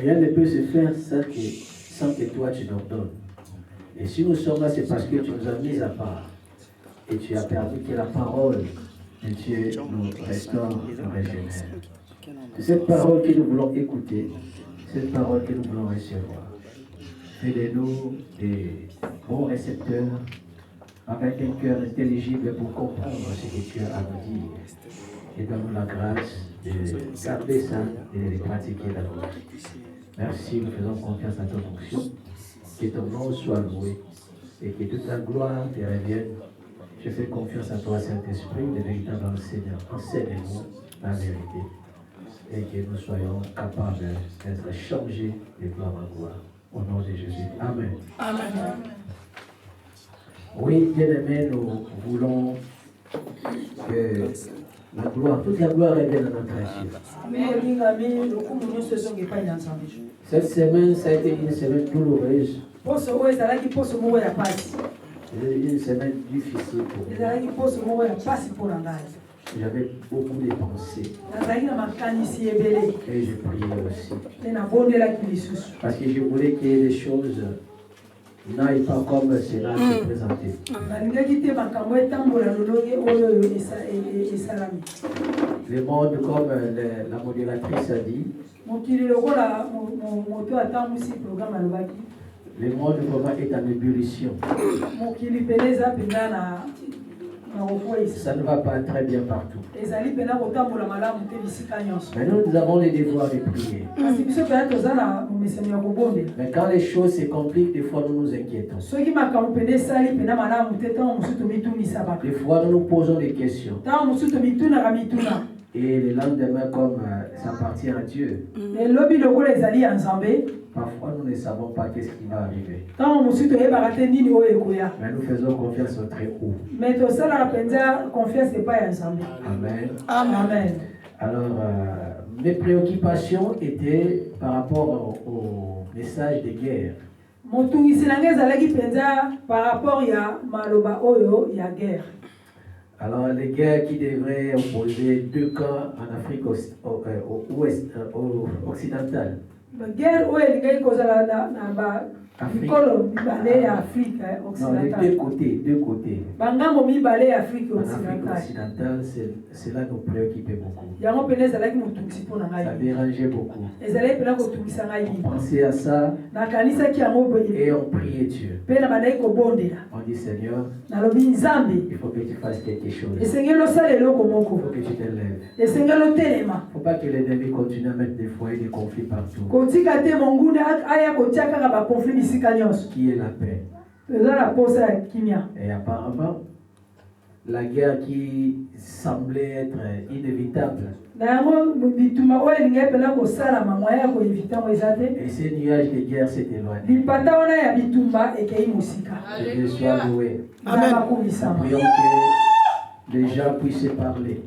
Rien ne peut se faire sans que toi tu nous donnes. Et si nous sommes là, c'est parce que tu nous as mis à part. Et tu as permis que la parole de Dieu nous restaure, nous régénère. C'est cette parole que nous voulons écouter, cette parole que nous voulons recevoir. Fais de nous des bons récepteurs, avec un cœur intelligible pour comprendre ce que tu as à nous dire. Et donne-nous la grâce de garder ça et de les pratiquer dans notre vie. Merci, nous faisons confiance à ton fonction. Que ton nom soit loué et que toute la gloire te revienne. Je fais confiance à toi, Saint-Esprit, le véritable enseignant. Enseigne-nous la vérité et que nous soyons capables d'être changés de gloire en gloire. Au nom de Jésus. Amen. Amen. Oui, bien-aimés, nous voulons que la gloire, toute la gloire revienne à notre Dieu. Cette semaine, ça a été une semaine douloureuse. Une semaine difficile pour moi. J'avais beaucoup de pensées. Et je priais aussi. Parce que je voulais que les choses n'aillent pas comme cela se présenter. Le monde, comme la modératrice a dit, le monde vraiment est en ébullition. Ça ne va pas très bien partout. Mais nous avons le devoir de prier. Mais quand les choses se compliquent, des fois nous nous inquiétons. Des fois nous nous posons des questions. Et le lendemain, comme ça appartient à Dieu, parfois nous ne savons pas qu'est-ce qui va arriver. Mais nous faisons confiance au très haut. Amen. Amen. Alors, mes préoccupations étaient par rapport au message de guerre. Alors, les guerres qui devraient opposer deux camps en Afrique occidentale. Afrique. Non, les deux côtés. En Afrique occidentale, cela nous préoccupait beaucoup. Ça dérangeait beaucoup. On pensait à ça et on priait Dieu. On dit Seigneur, il faut que tu fasses quelque chose. Il faut que tu t'élèves. Il ne faut pas que l'ennemi continue à mettre des foyers de conflits partout. Qui est la paix. Et apparemment, la guerre qui semblait être inévitable. Et ces nuages de guerre s'est éloigné. Que Dieu soit loué. Amen. Prions que les gens puissent parler.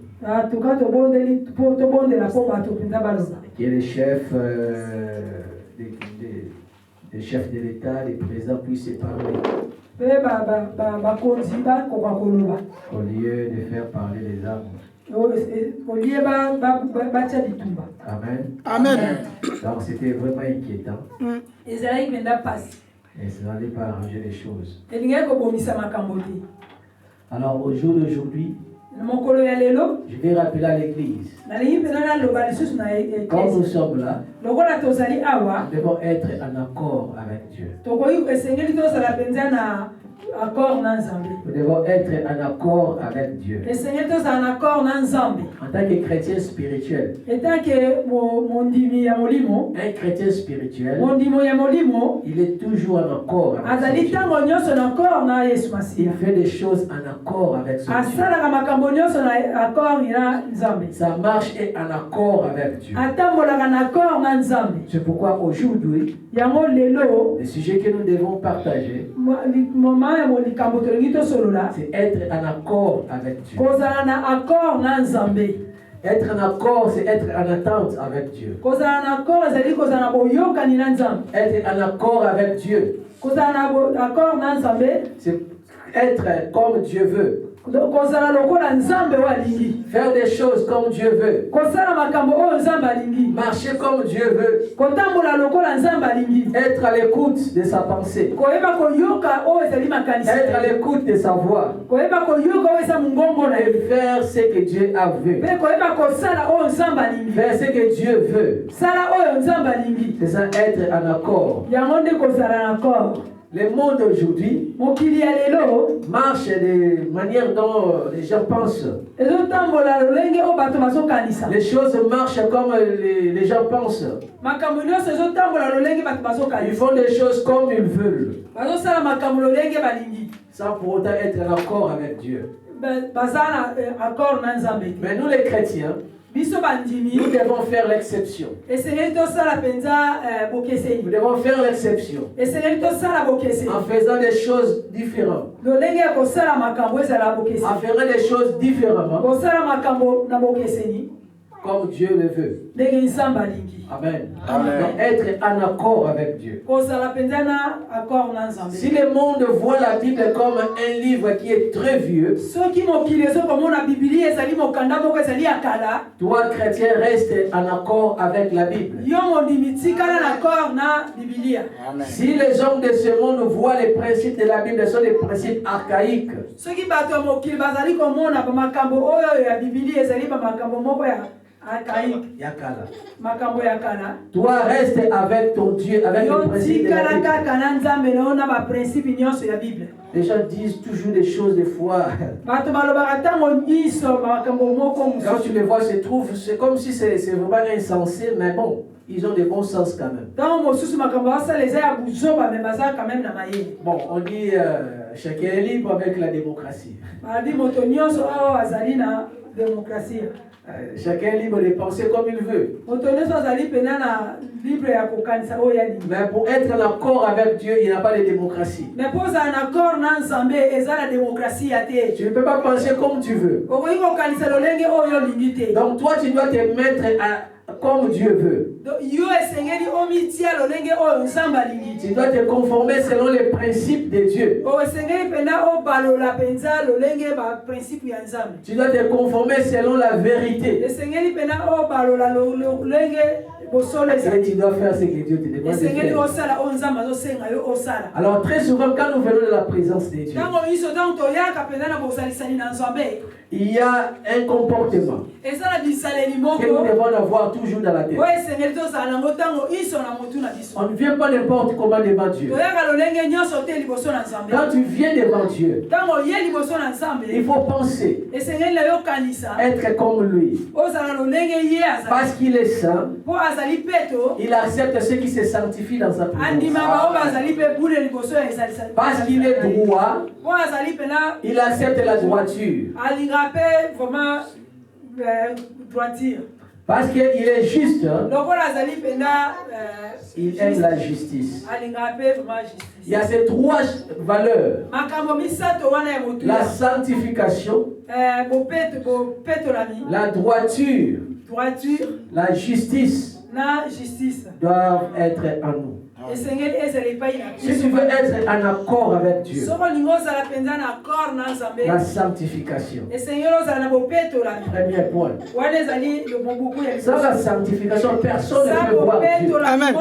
Que les chefs des chefs de l'État, les présidents puissent parler. Au lieu de faire parler les armes. Amen. Amen. Donc c'était vraiment inquiétant. Et ça n'allait pas arranger les choses. Alors au jour d'aujourd'hui, je vais rappeler à l'église. Quand nous sommes là, nous devons être en accord avec Dieu. Nous devons être en accord avec Dieu. En tant que chrétien spirituel, un chrétien spirituel, il est toujours en accord avec Dieu. Il fait des choses en accord avec son Dieu. Sa marche est en accord avec Dieu. C'est pourquoi aujourd'hui, le sujet que nous devons partager, c'est être en accord avec Dieu. Être en accord, c'est être en attente avec Dieu. Être en accord avec Dieu, c'est être comme Dieu veut. Faire des choses comme Dieu veut. Marcher comme Dieu veut. Être à l'écoute de sa pensée. Être à l'écoute de sa voix. Et faire ce que Dieu a vu. Faire ce que Dieu veut. C'est ça, être en accord. Le monde aujourd'hui marche de manière dont les gens pensent. Les choses marchent comme les gens pensent. Ils font des choses comme ils veulent, sans pour autant être en accord avec Dieu. Mais nous les chrétiens, nous devons faire l'exception. Nous devons faire l'exception en faisant des choses différentes, en faisant des choses différemment, comme Dieu le veut. Amen. Amen. Donc, être en accord avec Dieu. Si le monde voit la Bible comme un livre qui est très vieux, toi, chrétien, reste en accord avec la Bible. Si les hommes de ce monde voient les principes de la Bible, ce sont des principes archaïques. Toi reste avec ton Dieu, avec le principe de la Bible. Les gens disent toujours des choses des fois. Quand tu les vois, c'est comme si c'est vraiment insensé, mais bon, ils ont des bons sens quand même. Bon, on dit chacun est libre avec la démocratie. Chacun est libre de penser comme il veut. Mais pour être en accord avec Dieu, il n'y a pas de démocratie. Tu ne peux pas penser comme tu veux. Donc toi, tu dois te mettre comme Dieu veut. Tu dois te conformer selon les principes de Dieu. Tu dois te conformer selon la vérité. Et tu dois faire ce que Dieu te demande de faire. Alors très souvent, quand nous venons de la présence de Dieu, il y a un comportement que nous devons avoir toujours dans la tête. On ne vient pas n'importe comment devant Dieu. Quand tu viens devant Dieu, il faut penser être comme lui. Parce qu'il est saint, il accepte ceux qui se sanctifient dans sa présence. Parce qu'il est droit, il accepte la droiture. Parce qu'il est juste, il aime la justice. Il y a ces trois valeurs: la sanctification, la droiture, la justice doivent être en nous. Si tu veux être en accord avec Dieu, la sanctification. Premier point. Sans la sanctification, personne ne peut voir Dieu. Amen.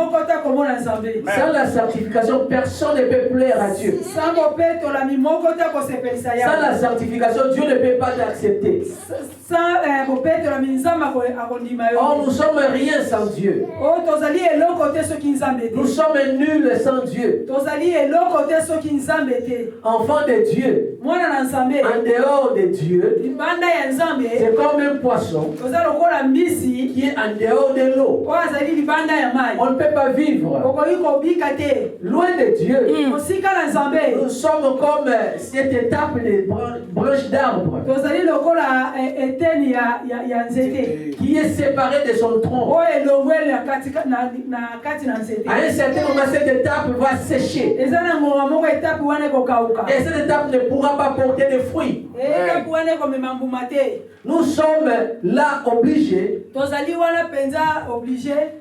Sans la sanctification, personne ne peut plaire à Dieu. Sans la sanctification, Dieu ne peut pas t'accepter. Or, nous sommes rien sans Dieu. Nous sommes nuls sans Dieu. Enfants de Dieu. En dehors de Dieu, c'est comme un poisson qui est en dehors de l'eau. On ne peut pas vivre loin de Dieu. Nous sommes comme cette étape de branche d'arbre qui est séparée de son tronc. À un certain moment, cette étape va sécher. Et cette étape ne pourra pas porter de fruits. Nous sommes là obligés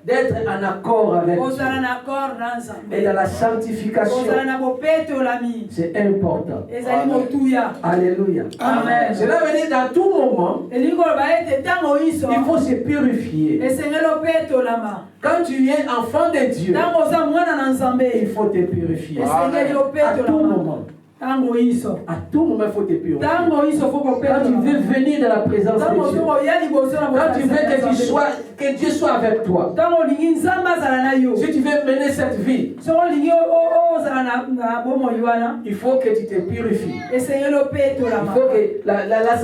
d'être en accord avec Dieu. Et dans la sanctification, c'est important. Alléluia. Amen. Cela veut dire dans tout moment, il faut se purifier. Quand tu es enfant de Dieu, il faut te purifier. À tout moment. À tout moment, il faut te purifier. Quand tu veux venir dans la présence de Dieu, quand tu veux que Dieu soit avec toi, si tu veux mener cette vie, il faut que tu te purifies. Il faut que dans la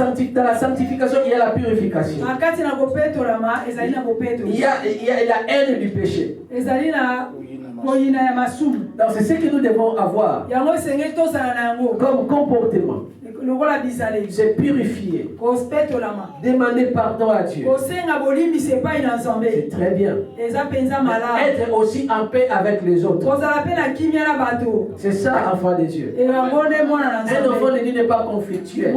sanctification, il y a la purification. Il y a la haine du péché. Donc c'est ce que nous devons avoir comme comportement. C'est purifier. Demander pardon à Dieu. C'est très bien. Être aussi en paix avec les autres. C'est ça, enfant de Dieu. Un enfant de Dieu n'est pas conflictuel.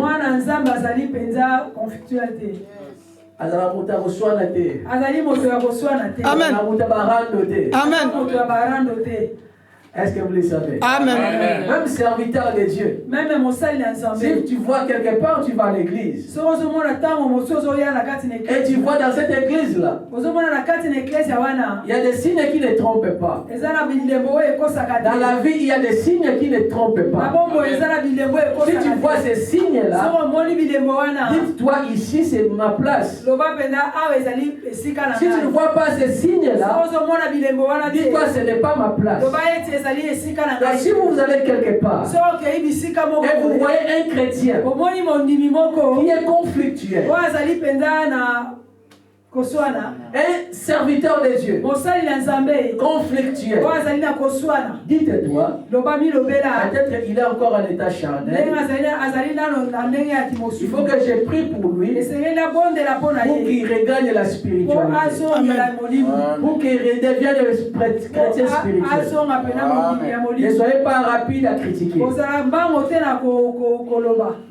Amen. Amen. Est-ce que vous le savez? Amen. Même serviteur de Dieu. Si tu vois quelque part, tu vas à l'église. Et tu vois dans cette église-là, il y a des signes qui ne trompent pas. Dans la vie, il y a des signes qui ne trompent pas. Si tu vois ces signes-là, dites-toi ici, c'est ma place. Si tu ne vois pas ces signes-là, dis-toi, ce n'est pas ma place. Donc, si vous allez quelque part et vous voyez un chrétien qui est conflictuel, un serviteur de Dieu conflictuel, dites-toi, peut-être qu'il est encore en état charnel. Il faut que je prie pour lui pour qu'il regagne la spiritualité, pour qu'il redevienne chrétien spirituel. Ne soyez pas rapide à critiquer. Nous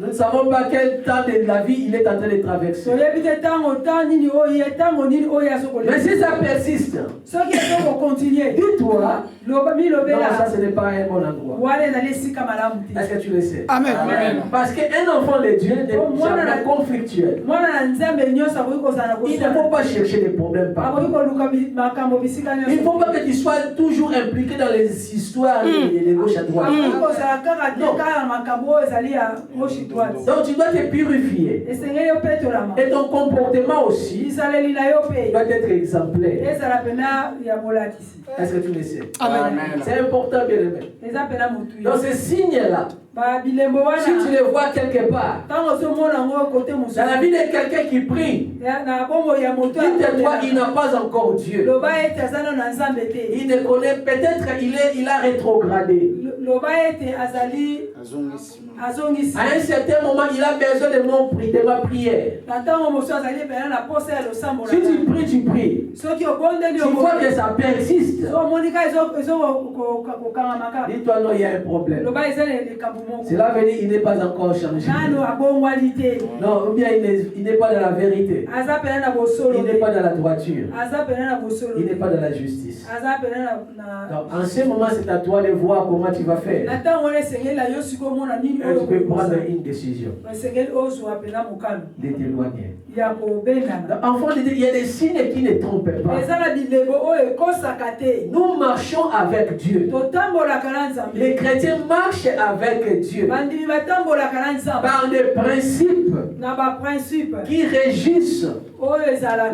ne savons pas quel temps de la vie il est en train de traverser. Mais si ça persiste, dis-toi, non, ça ce n'est pas un bon endroit. Est-ce que tu le sais? Amen. Parce qu'un enfant de Dieu n'est jamais conflictuel. Il ne faut pas chercher des problèmes partout. Il ne faut pas que tu sois toujours impliqué dans les histoires de gauche à droite. Donc tu dois te purifier. Et ton comportement aussi doit être exemplaire. Est-ce que tu le sais? Amen. C'est important, bien aimé. Donc ces signes-là, si tu les vois quelque part, dans la vie de quelqu'un qui prie, dites-toi, il n'a pas encore Dieu. Il ne connaît, peut-être il a rétrogradé. À un certain moment, il a besoin de ma prière. Si tu pries, tu pries. Tu vois que ça persiste. Dis-toi, non, il y a un problème. Cela veut dire qu'il n'est pas encore changé. Non, ou bien il n'est pas dans la vérité. Il n'est pas dans la droiture. Il n'est pas dans la justice. Donc, en ce moment, c'est à toi de voir comment tu vas faire. Tu peux prendre une décision de t'éloigner. Enfant de Dieu, il y a des signes qui ne trompent pas. Nous marchons avec Dieu. Les chrétiens marchent avec Dieu par des principes qui régissent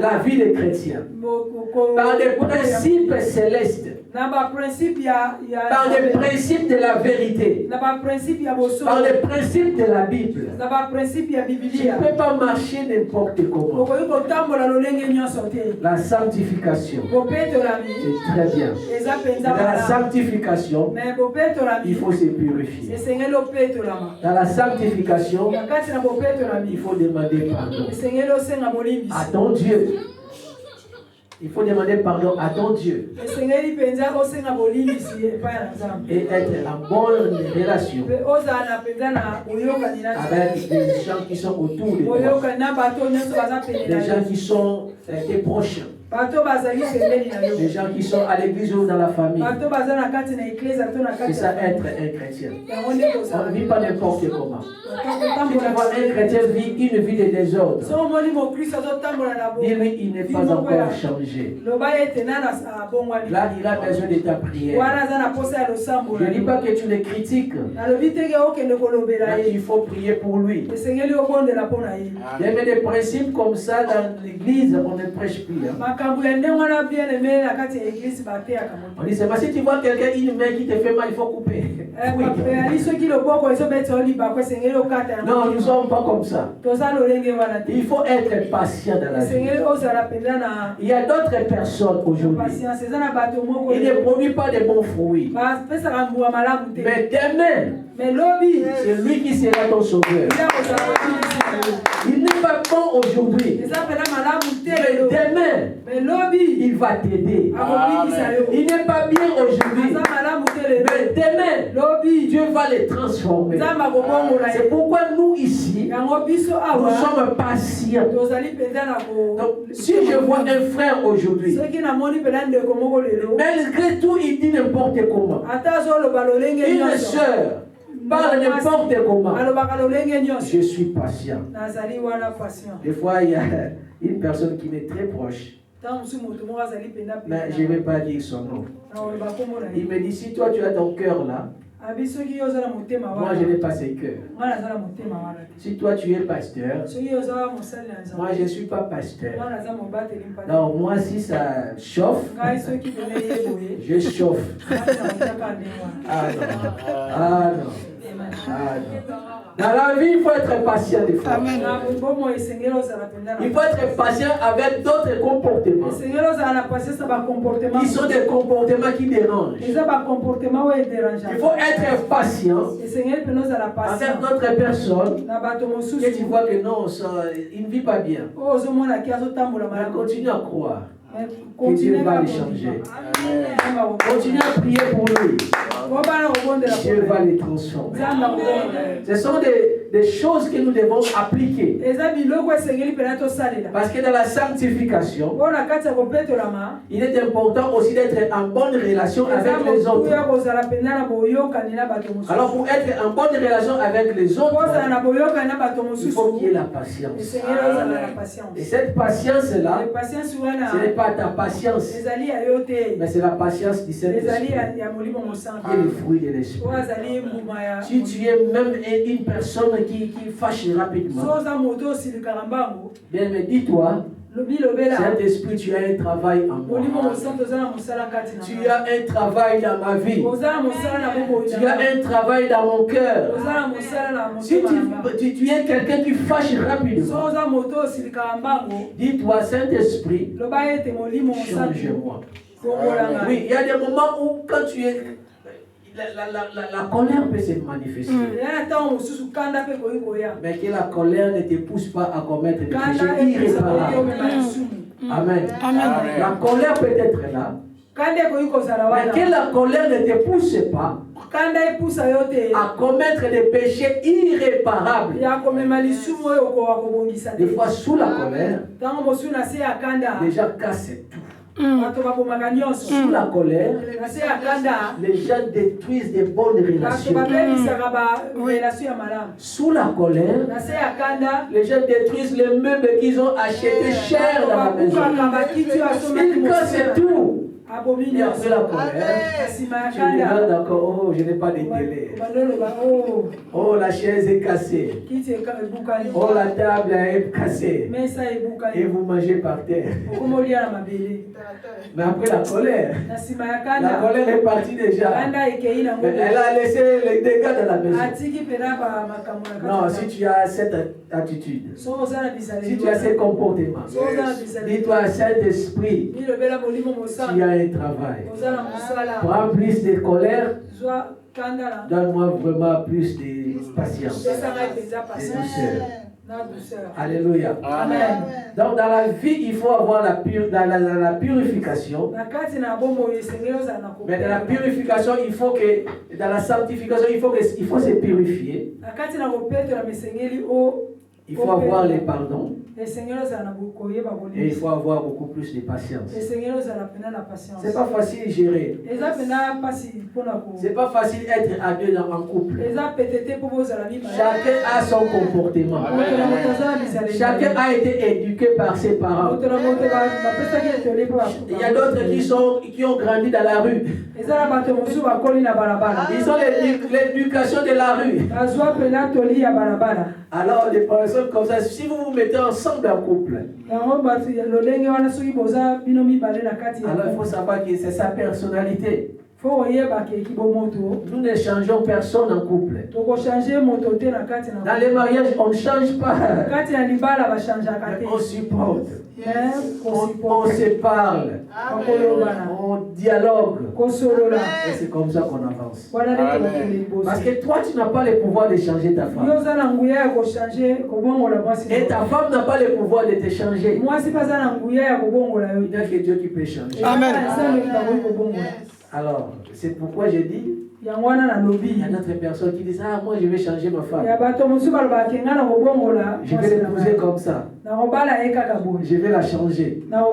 la vie des chrétiens, par des principes célestes, par les principes de la vérité, par les principes de la Bible. Tu ne peux pas marcher n'importe comment. La sanctification, c'est très bien. Dans la sanctification, il faut se purifier. Dans la sanctification, il faut demander pardon à ton Dieu. Il faut demander pardon à ton Dieu. Et être en bonne relation avec les gens qui sont autour de toi. Les gens qui sont tes proches. Les gens qui sont à l'église ou dans la famille. C'est ça être un chrétien. On ne vit pas n'importe comment. Si tu vois un chrétien vit une vie de désordre, dis-lui il n'est pas encore changé. Là, il a besoin de ta prière. Je ne dis pas que tu le critiques. Mais il faut prier pour lui. Il y a des principes comme ça dans l'église, on ne prêche plus. On dit, c'est si tu vois quelqu'un, une main qui te fait mal, il faut couper. Oui. Non, nous ne sommes pas comme ça. Il faut être patient dans la vie. Il y a d'autres personnes aujourd'hui. Ils ne produisent pas de bons fruits. Mais demain, c'est lui qui sera ton sauveur. Il n'est pas bon aujourd'hui. Mais demain, il va t'aider. Il n'est pas bien aujourd'hui. Mais demain, Dieu va les transformer. C'est pourquoi nous ici, nous sommes patients. Donc, si je vois un frère aujourd'hui, malgré tout, il dit n'importe comment. Une sœur parle n'importe comment. Je suis patient. Des fois, il y a une personne qui m'est très proche. Mais je ne vais pas dire son nom. Il me dit, si toi tu as ton cœur là, moi je n'ai pas ce cœur. Si toi tu es pasteur, moi je ne suis pas pasteur. Donc moi si ça chauffe, je chauffe. Ah non. Ah non. Ah non. Dans la vie, il faut être patient des fois. Il faut être patient avec d'autres comportements. Qui sont des comportements qui dérangent. Il faut être patient avec d'autres personnes que tu vois que non, ça, il ne vit pas bien. Mais continue à croire que Dieu va les changer. Continue à prier pour lui. Dieu va les transformer. Ce sont des choses que nous devons appliquer. Parce que dans la sanctification, il est important aussi d'être en bonne relation avec les autres. Alors pour être en bonne relation avec les autres, il faut qu'il y ait la patience. Et cette patience-là, ce n'est pas ta patience, mais c'est la patience du Saint-Esprit. Le fruit de l'esprit. Si tu es même une personne qui fâche rapidement, bien mais dis-toi, Saint-Esprit, tu as un travail en moi. Tu as un travail dans ma vie. Tu as un travail dans mon cœur. Si tu es quelqu'un qui fâche rapidement, dis-toi, Saint-Esprit, change-moi. Oui, il y a des moments où quand tu es... La colère peut se manifester. Mais que la colère ne te pousse pas à commettre des péchés irréparables. Amen. La colère peut être là. Mais que la colère ne te pousse pas à commettre des péchés irréparables. Des fois, sous la colère, les gens cassent tout. Sous la colère, les gens détruisent des bonnes relations. Sous la colère, les gens détruisent les meubles qu'ils ont achetés cher dans la maison. Ils cassent tout. Et après la colère, tu regardes encore, oh, je n'ai pas de télé. Oh, la chaise est cassée. Oh, la table est cassée. Et vous mangez par terre. Mais après la colère est partie déjà. Mais elle a laissé les dégâts dans la maison. Non, si tu as cette attitude, si tu as ce comportement, dis-toi, Saint-Esprit, tu as un travail. Prends plus de colère, donne-moi vraiment plus de patience, de douceur. Alléluia. Amen. Donc dans la vie, il faut avoir la purification. Mais dans la purification, il faut que, dans la sanctification, il faut se purifier. Il faut avoir les pardons. Et il faut avoir beaucoup plus de patience. C'est pas facile à gérer. C'est pas facile d'être à deux dans un couple. Chacun a son comportement. Chacun a été éduqué par ses parents. Il y a d'autres qui ont grandi dans la rue. Ils ont l'éducation de la rue. Alors les personnes comme ça, si vous vous mettez ensemble en couple, alors il faut savoir que c'est sa personnalité. Nous ne changeons personne en couple. Dans les mariages, on ne change pas. Mais on supporte. On se parle. On dialogue. Et c'est comme ça qu'on avance. Parce que toi, tu n'as pas le pouvoir de changer ta femme. Et ta femme n'a pas le pouvoir de te changer. Il n'y a que Dieu qui peut changer. Amen. Alors, c'est pourquoi j'ai dit, il y a d'autres personnes qui disent, ah, moi je vais changer ma femme. Je vais l'épouser comme ça. Je vais la changer. Ah,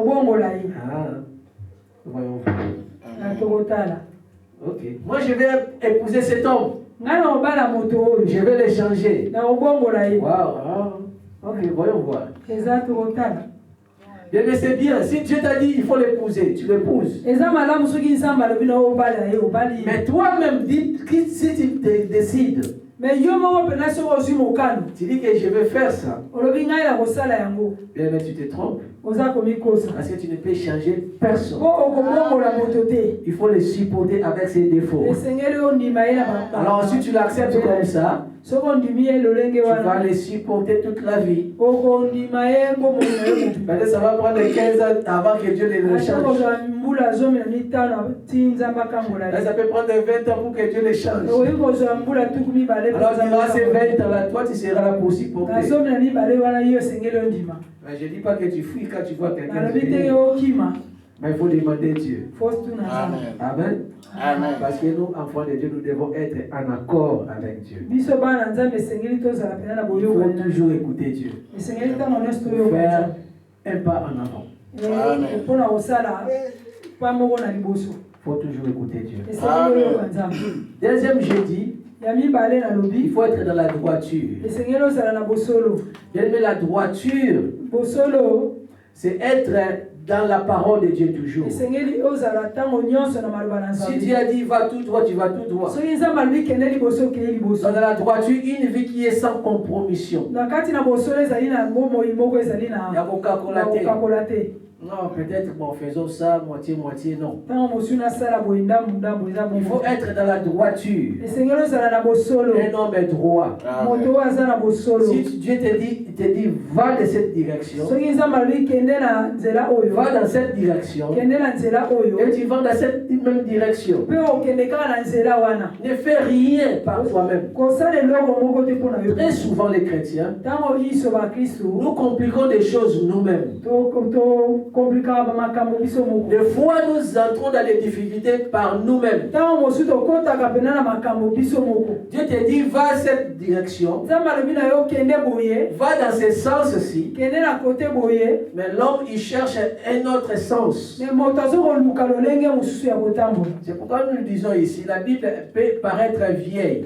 voyons. Ok. Moi je vais épouser cet homme. Je vais le changer. Wow. Ok, voyons voir. Mais c'est bien, si Dieu t'a dit il faut l'épouser, tu l'épouses. Mais toi-même, si tu décides, tu dis que je vais faire ça, bien, mais tu te trompes. Parce que tu ne peux changer personne. Il faut le supporter avec ses défauts. Alors si tu l'acceptes comme ça, tu vas les supporter toute la vie. Peut-être ça va prendre 15 ans avant que Dieu les change. Ça peut prendre 20 ans pour que Dieu les change. Alors durant ces 20 ans-là, toi tu seras là pour supporter. Mais je ne dis pas que tu fuis quand tu vois quelqu'un. Mais il faut demander Dieu. Amen. Amen. Parce que nous, enfants de Dieu, nous devons être en accord avec Dieu. Il faut toujours écouter Dieu. Pour faire un pas en avant. Amen. Il faut toujours écouter Dieu. Amen. Deuxième jeudi, il faut être dans la droiture. La droiture, c'est être dans la parole de Dieu toujours. Si Dieu a dit va tout droit, tu vas tout droit. Dans la droiture, une vie qui est sans compromission. Il y a non, peut-être bon, faisons ça moitié, non. Il faut être dans la droiture. Un homme est droit. Si Dieu te dit va dans cette direction, va dans cette direction, et tu vas dans cette même direction. Ne fais rien par toi-même. Très souvent les chrétiens, nous compliquons des choses nous-mêmes. Des fois, nous entrons dans les difficultés par nous-mêmes. Dieu te dit, va à cette direction. Va dans ce sens-ci. Mais l'homme, il cherche un autre sens. C'est pourquoi nous disons ici, la Bible peut paraître vieille.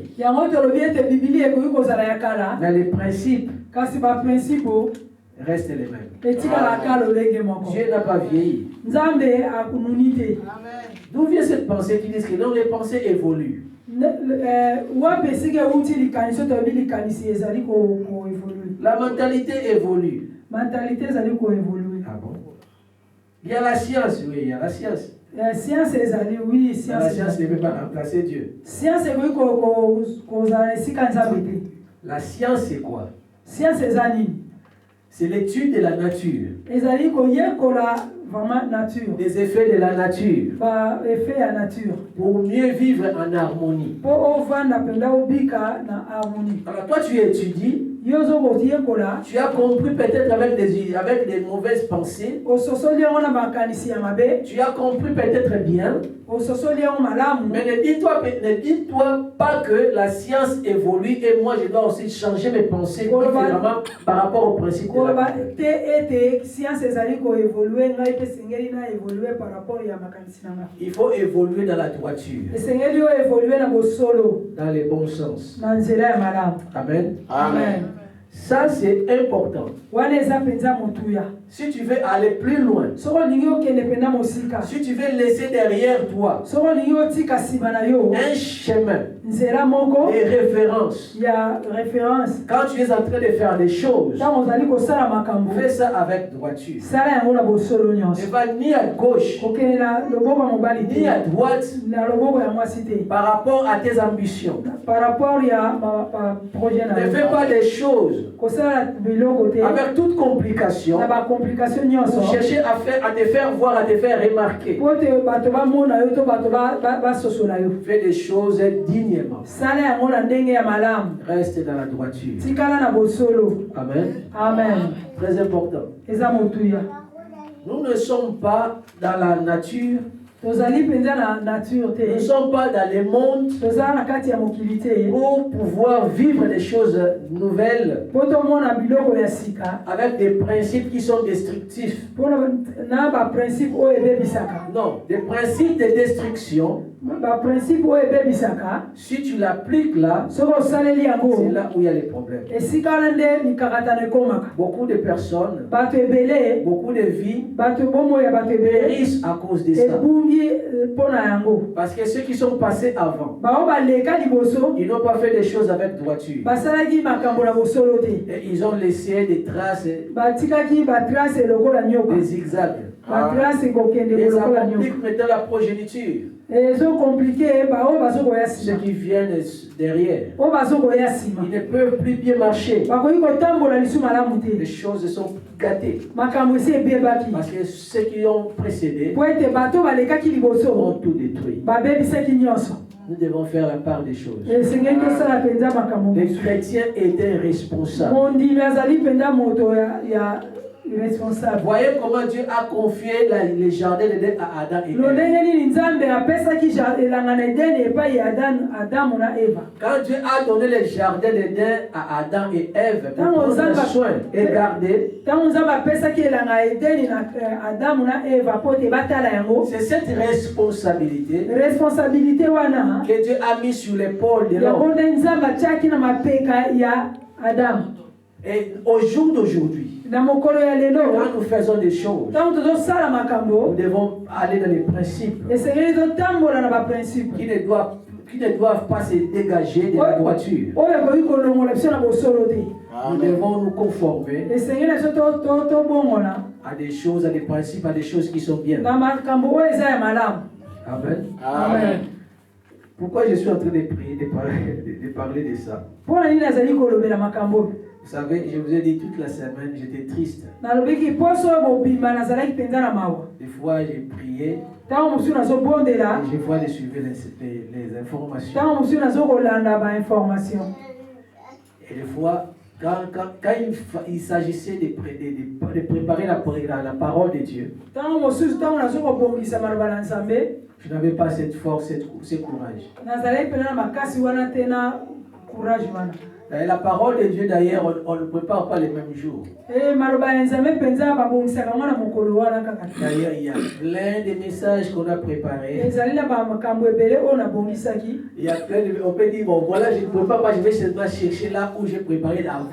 Mais les principes restent les mêmes. Dieu n'a pas vieilli. D'où vient cette pensée qui dit que non, les pensées évoluent? La mentalité évolue. Ah bon? Il y a la science, oui, il y a la science. La science ne peut pas remplacer Dieu. La science, c'est quoi? C'est l'étude de la nature. Des effets de la nature. Pour mieux vivre en harmonie. Alors toi tu étudies Tu as compris peut-être avec des mauvaises pensées. Tu as compris peut-être bien. Mais ne dis-toi pas que la science évolue et moi je dois aussi changer mes pensées différemment par rapport au principe de la Il faut évoluer dans la droiture, dans les bons sens. Amen. Amen. Ça c'est important. Si tu veux aller plus loin, si tu veux laisser derrière toi un chemin et référence, quand tu es en train de faire des choses, fais ça avec droiture. Ne va ni à gauche ni à droite par rapport à tes ambitions. Ne fais pas des choses avec toute complication pour chercher à te faire voir, à te faire remarquer. Fais des choses dignement. Reste dans la droiture. Amen. Amen. Très important. Nous ne sommes pas dans la nature. Nous ne sommes pas dans le monde pour pouvoir vivre des choses nouvelles avec des principes qui sont destructifs. Non, des principes de destruction. Si tu l'appliques là, c'est là où il y a les problèmes. Beaucoup de personnes, beaucoup de vies périssent à cause de ça. Parce que ceux qui sont passés avant, ils n'ont pas fait des choses avec droiture. Et ils ont laissé des traces, des zigzags. Et ça complique maintenant la progéniture. Ceux qui viennent derrière, ils ne peuvent plus bien marcher. Les choses sont gâtées. Parce que ceux qui ont précédé ont tout détruit. Nous devons faire la part des choses. Les chrétiens étaient responsables. Voyez comment Dieu a confié les jardins d'Éden à Adam et Ève. Quand Dieu a donné les jardins d'Éden à Adam et Ève pour prendre soin et garder, c'est cette responsabilité que Dieu a mis sur l'épaule de l'homme. Et au jour d'aujourd'hui, quand nous faisons des choses, nous devons aller dans les principes qui ne doivent pas se dégager de la droiture. Nous devons nous conformer à des choses, à des principes, à des choses qui sont bien. Amen. Amen. Pourquoi je suis en train de prier, de parler de ça? Vous savez, je vous ai dit toute la semaine, j'étais triste. Des fois, j'ai prié et je vois les suivre les informations. Et des fois, quand il s'agissait de préparer la parole de Dieu, je n'avais pas cette force, ce courage. Et la parole de Dieu, d'ailleurs, on ne prépare pas les mêmes jours. D'ailleurs, il y a plein de messages qu'on a préparés. Il y a plein de... On peut dire, bon, voilà, je ne prépare pas, je vais seulement chercher là où j'ai préparé avant.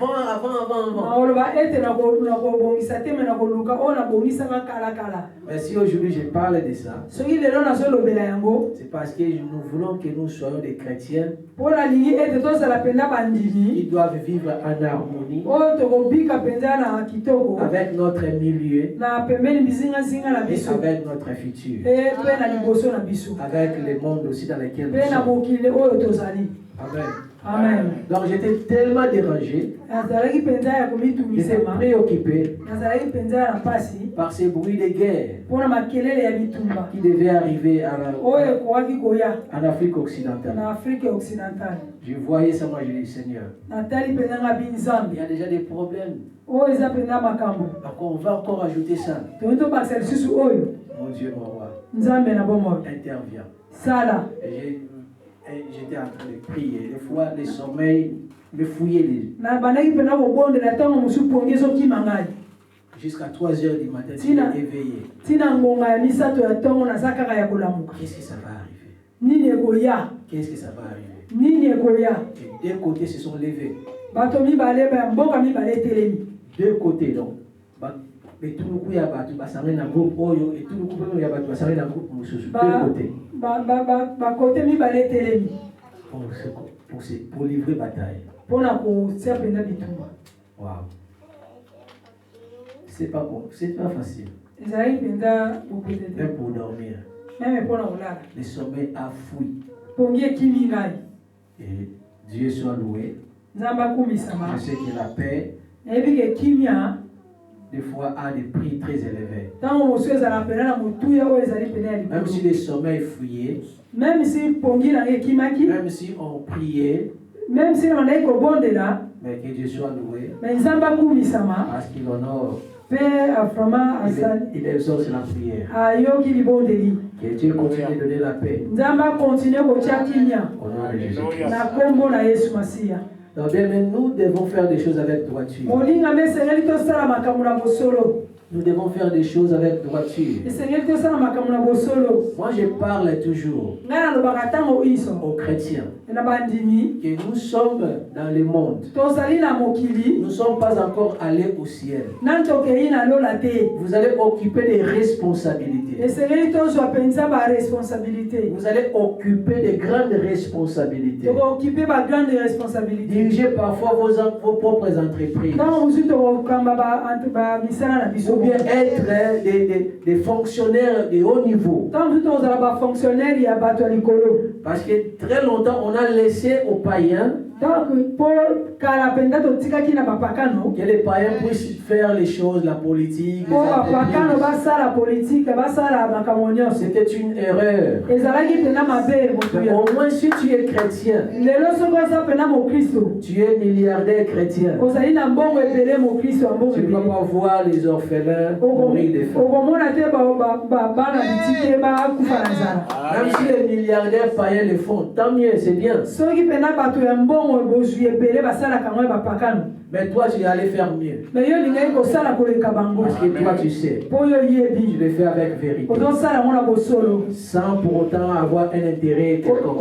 Mais si aujourd'hui je parle de ça, c'est parce que nous voulons que nous soyons des chrétiens. Ils doivent vivre en harmonie avec notre milieu et avec notre futur, avec le monde aussi dans lequel nous sommes. Amen. Amen. Donc j'étais tellement dérangé, j'étais préoccupé par ces bruits de guerre qui devaient arriver en Afrique occidentale. Je voyais ça, moi je dis Seigneur, il y a déjà des problèmes. On va encore ajouter ça. Mon Dieu, mon roi, intervient. Et j'étais en train de prier. Des fois, les sommeils me fouillaient jusqu'à 3 heures du matin, je suis éveillé. Qu'est-ce que ça va arriver? Qu'est-ce que ça va arriver? Et deux côtés se sont levés. Deux côtés, donc. Et tout le coup, il y a un groupe Oyo et tout le coup, il y a un groupe Moussoussou. Deux côtés. Pour livrer bataille. Waouh. C'est pas bon, c'est pas facile. Même pour dormir. Le sommeil a fouillé. Et Dieu soit loué. Je sais que la paix, des fois, a des prix très élevés. Même si le sommeil fouillé, même si on priait, mais que Dieu soit loué, parce qu'il honore, il exauce la prière. Que Dieu continue de donner la paix. Au nom de Jésus. Donc, bien, mais nous devons faire des choses avec droiture. Nous devons faire des choses avec droiture. Moi, je parle toujours aux chrétiens que nous sommes dans le monde. Nous ne sommes pas encore allés au ciel. Vous allez occuper des responsabilités. Vous allez occuper des grandes responsabilités. Dirigez parfois vos propres entreprises. Ou bien être des fonctionnaires de haut niveau. Parce que très longtemps, on a laissé aux païens que les païens puissent faire les choses, la politique, c'était une erreur. Mais au moins, si tu es chrétien, tu es milliardaire chrétien, tu ne vas pas voir les orphelins mourir de faim. Même si les milliardaires païens le font, tant mieux, c'est bien. Mais toi, tu es allé faire mieux. Parce que toi, tu sais. Tu le fais avec vérité. Sans pour autant avoir un intérêt quelconque.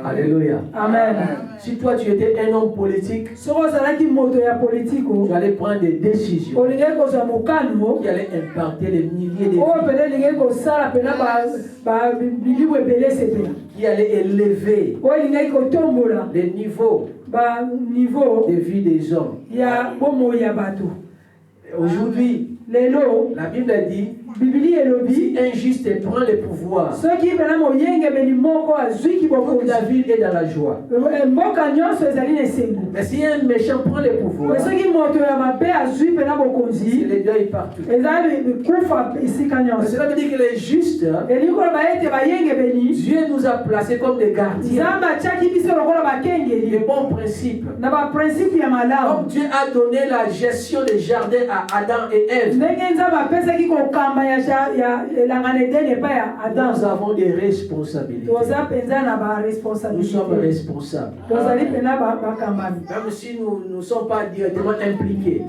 Alléluia. Amen. Si toi, tu étais un homme politique, tu allais prendre des décisions qui allaient impacter les milliers de vies, qui allaient élever les niveaux de vie des hommes. Aujourd'hui, la Bible dit, si un juste prend le pouvoir, toute la ville est dans la joie. Mais si un méchant prend le pouvoir, c'est le deuil partout. Cela veut dire que les justes, Dieu nous a placés comme des gardiens. Les bons principes. Comme Dieu a donné la gestion des jardins à Adam et Ève, nous avons des responsabilités. Nous sommes responsables. Même si nous ne sommes pas directement impliqués.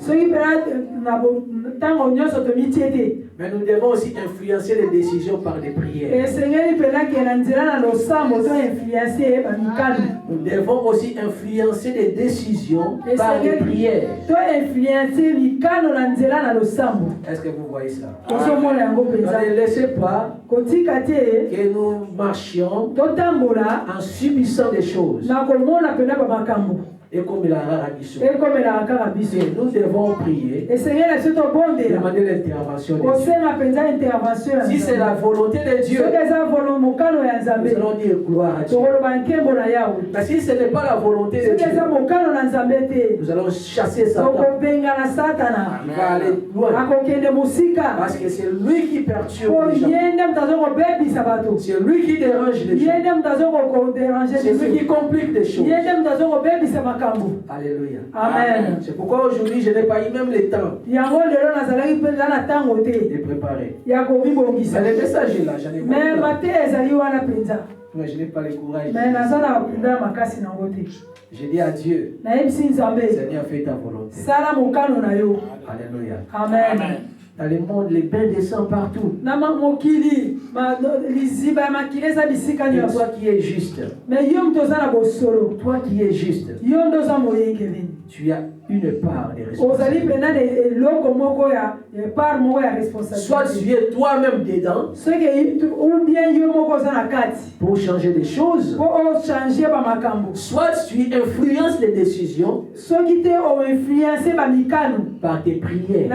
Mais nous devons aussi influencer les décisions par des prières. Nous devons aussi influencer les décisions par des prières. Est-ce que vous voyez ça? Ne laissez pas que nous marchions en subissant des choses. Et comme il a rabisso. Et comme il a rabisso. Nous devons prier. Et Seigneur, c'est ton bon Dieu. Demander l'intervention de Dieu. Si c'est la volonté de Dieu, nous allons dire gloire à Dieu. Mais si ce n'est pas la volonté de Dieu, nous allons chasser Satan. Il va aller loin. Parce que c'est lui qui perturbe les gens. C'est lui qui dérange les gens. C'est lui qui complique les choses. Alléluia. Amen. C'est pourquoi aujourd'hui je n'ai pas eu même le temps de préparer. Mais le message est là, j'en ai pas. Mais je n'ai pas le courage. Je dis à Dieu, Seigneur, fais ta volonté. Alléluia. Amen. Dans le monde, les bains descendent partout. Et toi qui es juste, toi qui es juste, tu as une part de responsabilité. Soit tu es toi-même dedans pour changer des choses, soit tu influences les décisions par tes prières.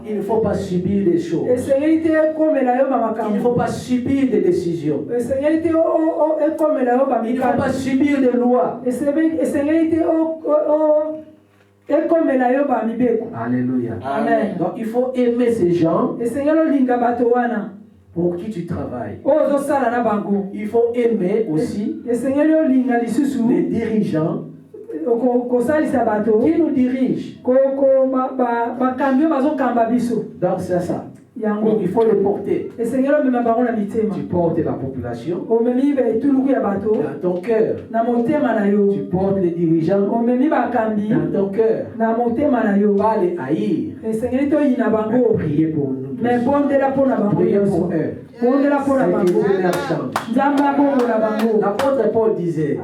Il ne faut pas subir des choses. Il ne faut pas subir des décisions. Il ne faut pas subir des lois. Alléluia. Amen. Donc il faut aimer ces gens pour qui tu travailles. Il faut aimer aussi les dirigeants qui nous dirigent. Donc c'est ça. Donc il faut le porter. Tu portes la population dans ton cœur. Tu portes les dirigeants dans ton cœur. Pas les haïr. Mais prier pour nous. Prier pour eux. L'apôtre Paul disait,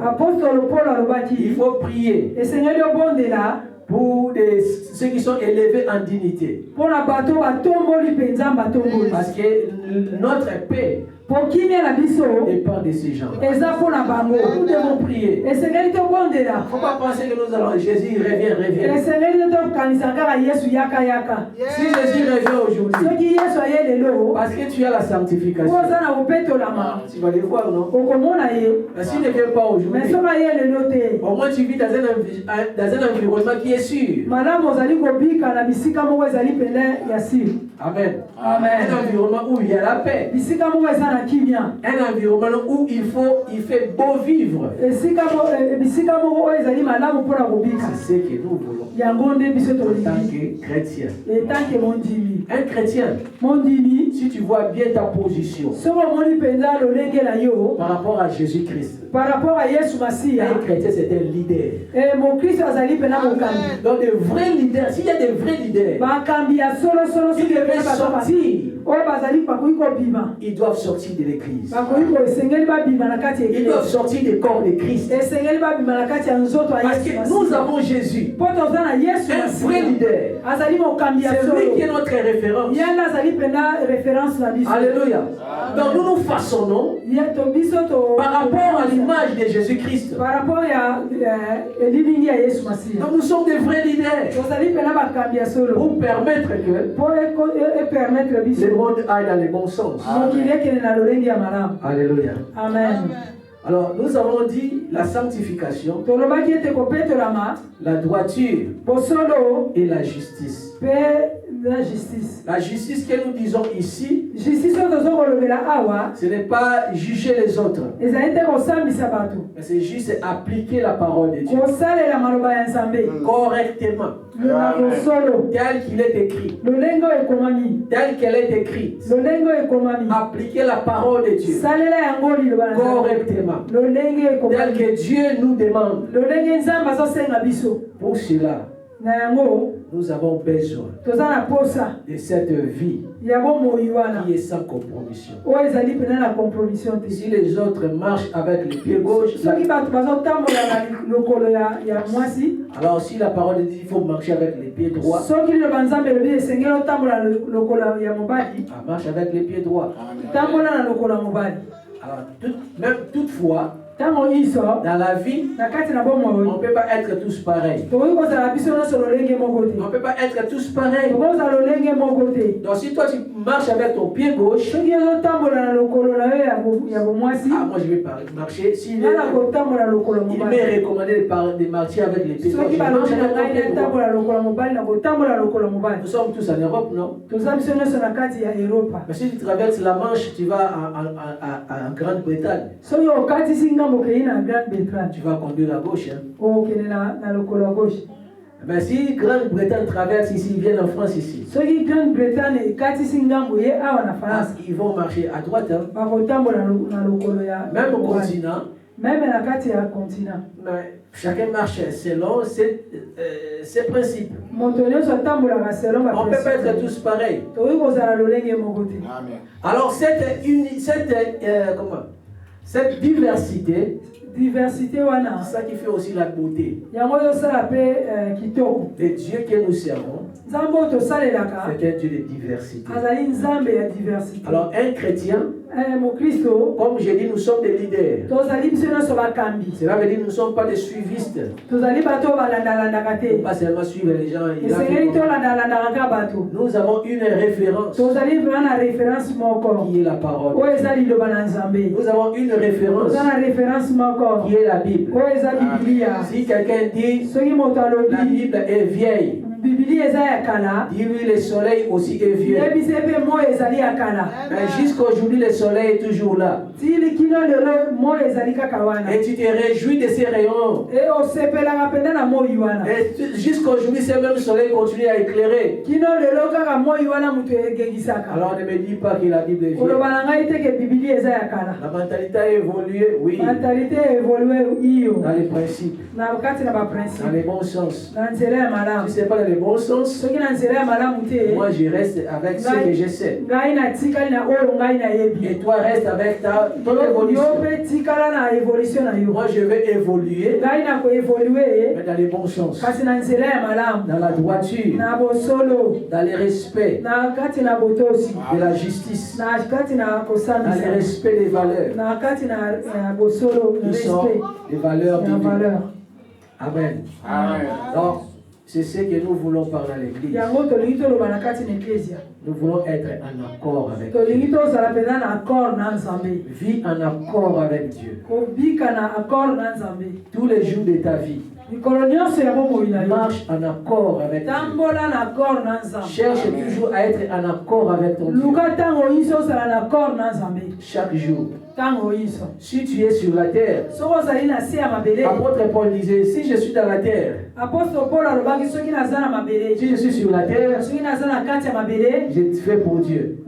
il faut prier pour ceux qui sont élevés en dignité. Parce que notre paix dépend de ces gens. Nous devons prier. Il ne faut pas penser que nous allons. Jésus revient. Si Jésus revient aujourd'hui, parce que tu as la sanctification, tu vas le voir, non? Mais s'il ne vient pas aujourd'hui, au moins tu vis dans un environnement qui est sûr. Amen. Un environnement où il y a la paix. Un environnement où il fait beau vivre. C'est ce que nous voulons en tant que chrétien. Un chrétien, si tu vois bien ta position par rapport à Jésus-Christ, un chrétien c'est un leader. Donc des vrais leaders, s'il y a des vrais leaders qui devaient sortir, ils doivent sortir de l'église. Ils doivent sortir du corps de Christ. Parce que nous avons Jésus, un vrai leader. C'est lui qui est notre référence. Alléluia. Donc nous nous façonnons par rapport à l'image de Jésus-Christ. Donc nous sommes des vrais leaders pour permettre que le monde aille dans le bon sens. Alléluia. Amen. Alors nous avons dit la sanctification, la droiture et la justice. La justice que nous disons ici, ce n'est pas juger les autres, mais c'est juste appliquer la parole de Dieu correctement, tel qu'il est écrit, tel qu'elle est écrite. Appliquer la parole de Dieu correctement, tel que Dieu nous demande. Pour cela, nous avons besoin de cette vie qui est sans compromission. Si les autres marchent avec les pieds gauche, alors si la parole dit qu'il faut marcher avec les pieds droits, marche avec les pieds droits. Alors, même toutefois, Dans la vie, on ne peut pas être tous pareils. On ne peut pas être tous pareils. Donc si toi tu marches avec ton pied gauche, moi je vais marcher. Il m'est recommandé de marcher avec les pieds gauche. Nous sommes tous en Europe, non? Mais si tu traverses la Manche, tu vas en Grande-Bretagne. Tu vas conduire à gauche. Hein? Mais si Grande-Bretagne traverse ici, ils viennent en France ici. Ils vont marcher à droite. Hein? Même au continent. Mais chacun marche selon ses principes. On ne peut pas être tous pareils. Alors cette diversité, c'est ça qui fait aussi la beauté. Et Dieu que nous servons, c'est un Dieu de diversité. Alors un chrétien, comme j'ai dit, nous sommes des leaders. Cela veut dire que nous ne sommes pas des suivistes. Pas seulement suivre les gens. Nous avons une référence qui est la parole. Nous avons une référence qui est la Bible. Si quelqu'un dit la Bible est vieille, dis-lui le soleil aussi est vieux. Mais jusqu'aujourd'hui le soleil est toujours là. Et tu te réjouis de ces rayons. Et jusqu'aujourd'hui ce même soleil continue à éclairer. Alors ne me dis pas que la Bible est vieille. La mentalité a évolué, oui. Dans les principes. Dans les bons sens. Si ce n'est pas dans les bons sens, moi je reste avec ce que je sais. Et toi reste avec ton évolution. Moi je vais évoluer, mais dans les bons sens. Dans la droiture, dans le respect de la justice, dans le respect des valeurs qui sont les valeurs divines. Amen. Donc, c'est ce que nous voulons par dans l'église. Nous voulons être en accord avec Dieu. Vis en accord avec Dieu. Tous les jours de ta vie. Marche en accord avec Dieu. Cherche toujours à être en accord avec ton Dieu. Chaque jour. Si tu es sur la terre, l'apôtre Paul disait, si je suis dans la terre, si je suis sur la terre, je fais pour Dieu.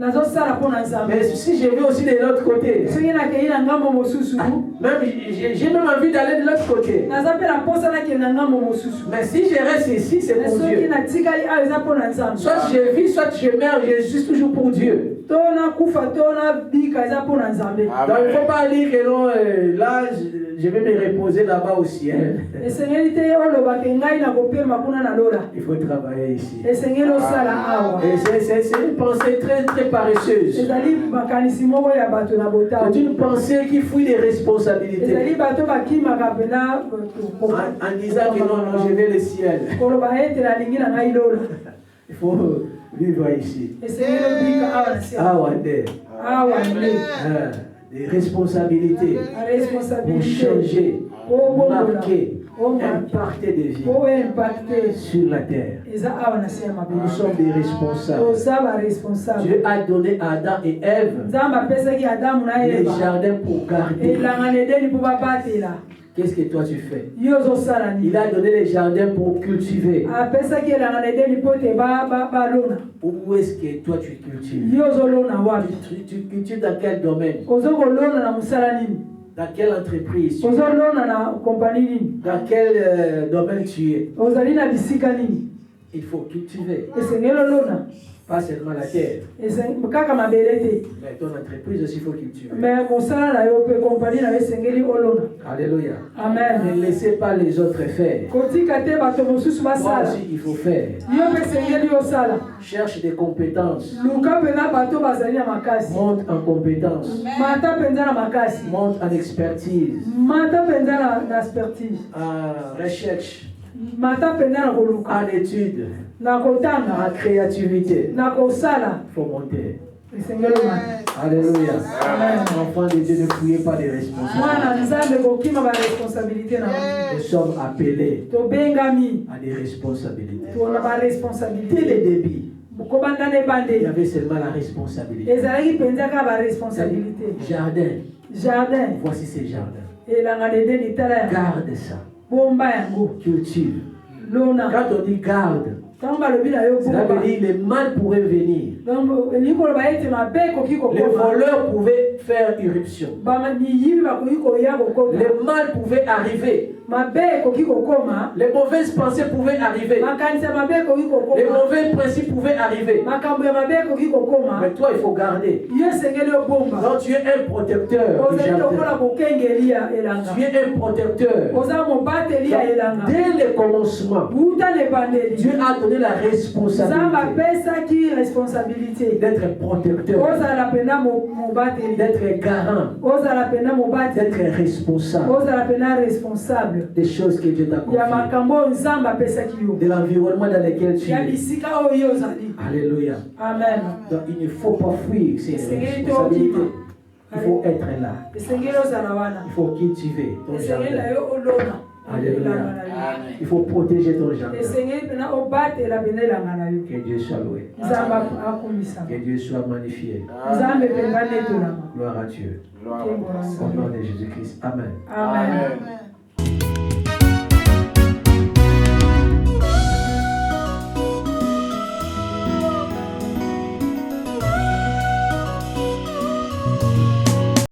Mais si je vais aussi de l'autre côté, même j'ai même envie d'aller de l'autre côté. Mais si je reste ici, c'est pour Dieu. Soit je vis, soit je meurs, je suis toujours pour Dieu. Donc il ne faut pas dire que non, là je vais me reposer là-bas au ciel. Il faut travailler ici. Et c'est une pensée très, très paresseuse. C'est une pensée qui fuit des responsabilités. En disant que non, je vais le ciel. Il faut vivre ici. Des responsabilités pour changer, marquer, impacter des vies sur la terre. Nous sommes des responsables. Dieu a donné à Adam et Ève les jardins pour garder. Qu'est-ce que toi tu fais? Il a donné les jardins pour cultiver. Où est-ce que toi tu cultives? Tu cultives dans quel domaine? Dans quelle entreprise? Dans quel domaine tu es? Il faut cultiver. Pas seulement la terre, kaka mabele te. mais ton entreprise aussi, il faut cultiver. Mais mosala na yo pe compagnie na yo esengeli olona. Alléluia. Amen. Ne laissez pas les autres faire. Kotika te bato mosusu Moi basala. aussi, il faut faire. Yo pe esengeli osala. Cherche des compétences. Luka pena bato bazali na makasi. Monte en compétences. Mata penza na makasi. Monte en expertise. Mata penza na expertise. En recherche. Mata penza na koluka. En étude. Na kotanga. En créativité. Na kosala. Il faut monter. Esengeli mata. Alléluia. Amen. Enfants de Dieu, ne fouillez pas les responsables. Mwana nzambe kokima ba responsabilité na. Nous sommes appelés To bengami. à des responsabilités. To na ba Dès responsabilité. le début, Kobanda ne il y bande. avait seulement la responsabilité. Ezalaki penza ka ba responsabilité. Jardin. Jardin. Voici ces jardins. Elanga de deni tala ya. Garde ça. Bomba yango. Cultive. Lona. Quand on dit garde, Tamba lobi na yo cela bomba. veut dire le mal pourrait venir. Donc likolo ba ete mabe koki Les kokoma. voleurs pouvaient faire irruption. Ba yibi ba koki koya kokoma. Le mal pouvait arriver. Mabe koki kokoma. Les mauvaises pensées pouvaient arriver. Makanisa mabe koki Les kokoma. mauvais principes pouvaient arriver. Makambo ya mabe koki kokoma. Mais toi, il faut garder. Yo sengeli yo bomba. Donc tu es un protecteur du Ozali lokola jardin. kokengeli ya elanga. Tu es un protecteur. Oza mobateli ya elanga. Dès le commencement, Uta le bandeli. Dieu a donné la Zamba responsabilité pesa ki responsabilité. d'être protecteur, Ozala pena mobateli. d'être garant, Ozala pena mobateli. d'être responsable Ozala pena responsable. des choses que Dieu t'a Ya confiées, makambo nzamba apesaki yo. de l'environnement dans lequel tu Ya es. bisika oyo ozali. Alléluia. Amen. Donc il ne faut pas fuir ces Esengeli responsabilités. tokima. Il faut être là. Esengeli ozala wana. Il faut cultiver ton Esengeli na jardin. yo olona. Alléluia. Elanga na yo. Il faut protéger ton jardin. Esengeli pena obatela pena elanga na yo. Que Dieu soit loué. Nzamba akumisama. Que Dieu soit magnifié. Nzambe penga netolama. Gloire à Dieu. Kembo na Au Nzambe. nom de Jésus-Christ. Amen. Amen.